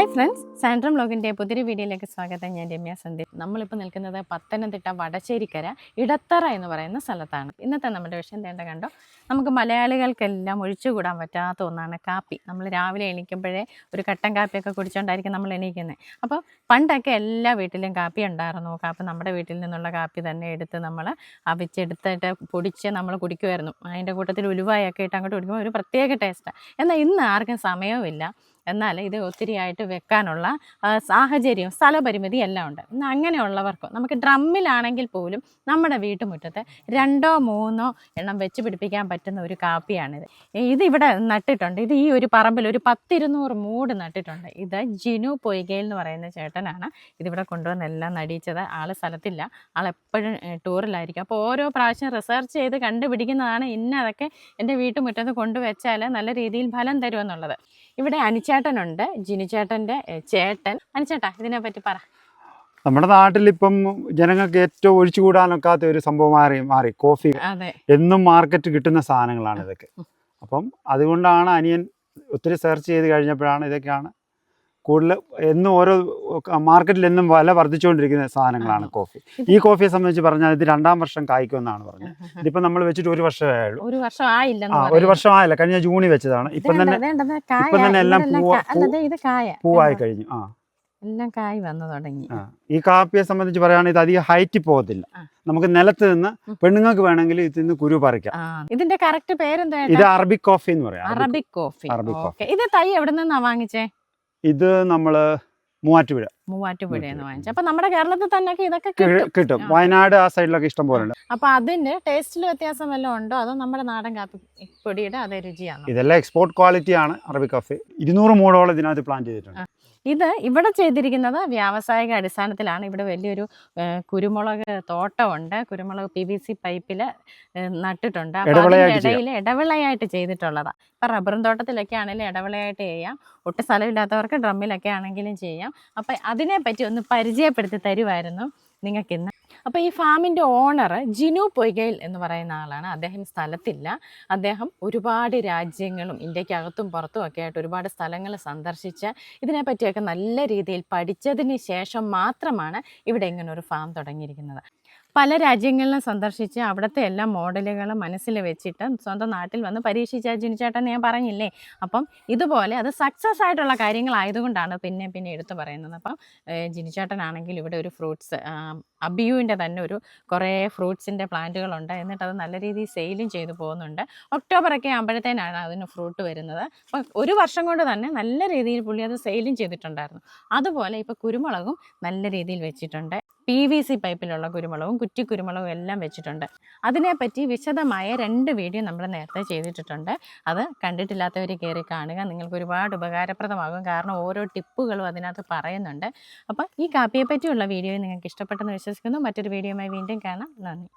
Hi friends, സാൻഡ്രം വ്ലോഗിൻ്റെ പുതിയൊരു വീഡിയോയിലേക്ക് സ്വാഗതം. ഞാൻ രമ്യ സന്ദീപ്. നമ്മളിപ്പോൾ നിൽക്കുന്നത് പത്തനംതിട്ട വടശ്ശേരിക്കര ഇടത്തറ എന്ന് പറയുന്ന സ്ഥലത്താണ്. ഇന്നത്തെ നമ്മുടെ വിഷയം തേണ്ട കണ്ടോ, നമുക്ക് മലയാളികൾക്കെല്ലാം ഒഴിച്ചുകൂടാൻ പറ്റാത്ത ഒന്നാണ് കാപ്പി. നമ്മൾ രാവിലെ എണീക്കുമ്പോഴേ ഒരു കട്ടൻ കാപ്പിയൊക്കെ കുടിച്ചുകൊണ്ടായിരിക്കും നമ്മൾ എണീക്കുന്നത്. അപ്പോൾ പണ്ടൊക്കെ എല്ലാ വീട്ടിലും കാപ്പി ഉണ്ടായിരുന്നു. കാപ്പി നമ്മുടെ വീട്ടിൽ നിന്നുള്ള കാപ്പി തന്നെ എടുത്ത് നമ്മൾ അവിച്ചെടുത്തിട്ട് പൊടിച്ച് നമ്മൾ കുടിക്കുമായിരുന്നു. അതിൻ്റെ കൂട്ടത്തിൽ ഉലുവായൊക്കെ ഇട്ട് അങ്ങോട്ട് കുടിക്കുമ്പോൾ ഒരു പ്രത്യേക ടേസ്റ്റാണ്. എന്നാൽ ഇന്ന് ആർക്കും സമയവുമില്ല. എന്നാൽ ഇത് ഒത്തിരിയായിട്ട് വെക്കാനുള്ള സാഹചര്യം, സ്ഥലപരിമിതി എല്ലാം ഉണ്ട്. എന്നാൽ അങ്ങനെയുള്ളവർക്ക് നമുക്ക് ഡ്രമ്മിലാണെങ്കിൽ പോലും നമ്മുടെ വീട്ടുമുറ്റത്ത് 2-3 എണ്ണം വെച്ച് പിടിപ്പിക്കാൻ പറ്റുന്ന ഒരു കാപ്പിയാണിത്. ഇതിവിടെ നട്ടിട്ടുണ്ട്. ഇത് ഈ ഒരു പറമ്പിൽ ഒരു 10-200 മൂട് നട്ടിട്ടുണ്ട്. ഇത് ജിനു പൊയ്കയിൽ എന്ന് പറയുന്ന ചേട്ടനാണ് ഇതിവിടെ കൊണ്ടുവന്ന് എല്ലാം നടിയിച്ചത്. ആൾ സ്ഥലത്തില്ല, ആളെപ്പോഴും ടൂറിലായിരിക്കും. അപ്പോൾ ഓരോ പ്രാവശ്യം റിസർച്ച് ചെയ്ത് കണ്ടുപിടിക്കുന്നതാണ് ഇന്നതൊക്കെ എൻ്റെ വീട്ടുമുറ്റത്ത് കൊണ്ടുവച്ചാൽ നല്ല രീതിയിൽ ഫലം തരുമെന്നുള്ളത്. ഇവിടെ അനിച്ചേട്ടനുണ്ട്, ജിനുചേട്ടൻ്റെ ചേട്ടൻ. അനിച്ചേട്ടാ, ഇതിനെപ്പറ്റി പറ. നമ്മുടെ നാട്ടിലിപ്പം ജനങ്ങൾക്ക് ഏറ്റവും ഒഴിച്ചുകൂടാനൊക്കാത്ത ഒരു സംഭവം മാറി കോഫി. എന്നും മാർക്കറ്റ് കിട്ടുന്ന സാധനങ്ങളാണ് ഇതൊക്കെ. അപ്പം അതുകൊണ്ടാണ് അനിയൻ ഒത്തിരി സെർച്ച് ചെയ്ത് കഴിഞ്ഞപ്പോഴാണ് ഇതൊക്കെയാണ് കൂടുതൽ എന്നും ഓരോ മാർക്കറ്റിൽ എന്നും വില വർദ്ധിച്ചുകൊണ്ടിരിക്കുന്ന സാധനങ്ങളാണ് കോഫി. ഈ കോഫിയെ സംബന്ധിച്ച് പറഞ്ഞാൽ ഇത് 2ാം വർഷം കായ്ക്കുമെന്നാണ് പറഞ്ഞത്. ഇതിപ്പോൾ നമ്മൾ വെച്ചിട്ട് 1 വർഷമേ ആയുള്ളൂ. 1 വർഷം ആയില്ല, കഴിഞ്ഞ ജൂണിൽ വെച്ചതാണ്. ഇപ്പം തന്നെ എല്ലാം പൂവായി കഴിഞ്ഞു. എല്ലാം കായ് വന്നു തുടങ്ങി. ഈ കാപ്പിയെ സംബന്ധിച്ച് പറയുകയാണെങ്കിൽ ഇത് അധികം ഹൈറ്റിൽ പോകത്തില്ല. നമുക്ക് നിലത്ത് നിന്ന് പെണ്ണുങ്ങൾക്ക് വേണമെങ്കിൽ ഇതിന് കുരു പറിക്കാം. ഇതിന്റെ കറക്റ്റ് പേരെന്താ? ഇത് അറബിക് കോഫി എന്ന് പറയാം. Arabic coffee. ഇത് തൈ എവിടെ നിന്നാ വാങ്ങിച്ചേ? ഇത് നമ്മള് മൂവാറ്റുപുഴയെന്ന് വാങ്ങിച്ചു. അപ്പൊ നമ്മുടെ കേരളത്തിൽ തന്നെ ഇതൊക്കെ കിട്ടും. വയനാട് ആ സൈഡിലൊക്കെ ഇഷ്ടം പോലെ ഉണ്ട്. അപ്പൊ അതിന്റെ ടേസ്റ്റിൽ വ്യത്യാസം വല്ലതും ഉണ്ടോ, അതോ നമ്മുടെ നാടൻ കാപ്പി പൊടിയുടെ അതേ രുചിയാണോ? ഇതെല്ലാം എക്സ്പോർട്ട് ക്വാളിറ്റി ആണ് അറബിക് കോഫി. 200 മൂടോളം ഇതിനകത്ത് പ്ലാൻ ചെയ്തിട്ടുണ്ട്. ഇത് ഇവിടെ ചെയ്തിരിക്കുന്നത് വ്യാവസായിക അടിസ്ഥാനത്തിലാണ്. ഇവിടെ വലിയൊരു കുരുമുളക് തോട്ടമുണ്ട്. കുരുമുളക് PVC പൈപ്പിൽ നട്ടിട്ടുണ്ട്. ഇടയിൽ ഇടവിളയായിട്ട് ചെയ്തിട്ടുള്ളതാണ്. ഇപ്പം റബ്ബറും തോട്ടത്തിലൊക്കെ ആണെങ്കിലും ഇടവിളയായിട്ട് ചെയ്യാം. ഒട്ടും സ്ഥലമില്ലാത്തവർക്ക് ഡ്രമ്മിലൊക്കെ ആണെങ്കിലും ചെയ്യാം. അപ്പം അതിനെപ്പറ്റി ഒന്ന് പരിചയപ്പെടുത്തി തരുമായിരുന്നു നിങ്ങൾക്കിന്ന്. അപ്പോൾ ഈ ഫാമിൻ്റെ ഓണർ ജിനു പൊയ്കയിൽ എന്ന് പറയുന്ന ആളാണ്. അദ്ദേഹം സ്ഥലത്തില്ല. അദ്ദേഹം ഒരുപാട് രാജ്യങ്ങളും ഇന്ത്യക്കകത്തും പുറത്തും ഒക്കെ ആയിട്ട് ഒരുപാട് സ്ഥലങ്ങൾ സന്ദർശിച്ച് ഇതിനെപ്പറ്റിയൊക്കെ നല്ല രീതിയിൽ പഠിച്ചതിന് ശേഷം മാത്രമാണ് ഇവിടെ ഇങ്ങനൊരു ഫാം തുടങ്ങിയിരിക്കുന്നത്. പല രാജ്യങ്ങളിലും സന്ദർശിച്ച് അവിടുത്തെ എല്ലാ മോഡലുകളും മനസ്സിൽ വെച്ചിട്ട് സ്വന്തം നാട്ടിൽ വന്ന് പരീക്ഷിച്ച ജിനുചേട്ടൻ ഞാൻ പറഞ്ഞില്ലേ. അപ്പം ഇതുപോലെ അത് സക്സസ് ആയിട്ടുള്ള കാര്യങ്ങളായതുകൊണ്ടാണ് പിന്നെ എടുത്തു പറയുന്നത്. അപ്പം ജിനുചേട്ടനാണെങ്കിൽ ഇവിടെ ഒരു ഫ്രൂട്ട്സ് അബിയുവിൻ്റെ തന്നെ കുറേ ഫ്രൂട്ട്സിൻ്റെ പ്ലാന്റുകളുണ്ട്. എന്നിട്ട് അത് നല്ല രീതിയിൽ സെയിലും ചെയ്തു പോകുന്നുണ്ട്. ഒക്ടോബറൊക്കെ ആകുമ്പോഴത്തേനാണ് അതിന് ഫ്രൂട്ട് വരുന്നത്. അപ്പം 1 വർഷം കൊണ്ട് തന്നെ നല്ല രീതിയിൽ പുള്ളി അത് സെയിലും ചെയ്തിട്ടുണ്ടായിരുന്നു. അതുപോലെ ഇപ്പോൾ കുരുമുളകും നല്ല രീതിയിൽ വെച്ചിട്ടുണ്ട്. PVC പൈപ്പിലുള്ള കുരുമുളകും കുറ്റിക്കുരുമുളകും എല്ലാം വെച്ചിട്ടുണ്ട്. അതിനെപ്പറ്റി വിശദമായ 2 വീഡിയോ നമ്മൾ നേരത്തെ ചെയ്തിട്ടുണ്ട്. അത് കണ്ടിട്ടില്ലാത്തവർ കയറി കാണുക. നിങ്ങൾക്ക് ഒരുപാട് ഉപകാരപ്രദമാകും. കാരണം ഓരോ ടിപ്പുകളും അതിനകത്ത് പറയുന്നുണ്ട്. അപ്പോൾ ഈ കാപ്പിയെ പറ്റിയുള്ള വീഡിയോ നിങ്ങൾക്ക് ഇഷ്ടപ്പെട്ടെന്ന് വിശ്വസിക്കുന്നു. മറ്റൊരു വീഡിയോയുമായി വീണ്ടും കാണാം. നന്ദി.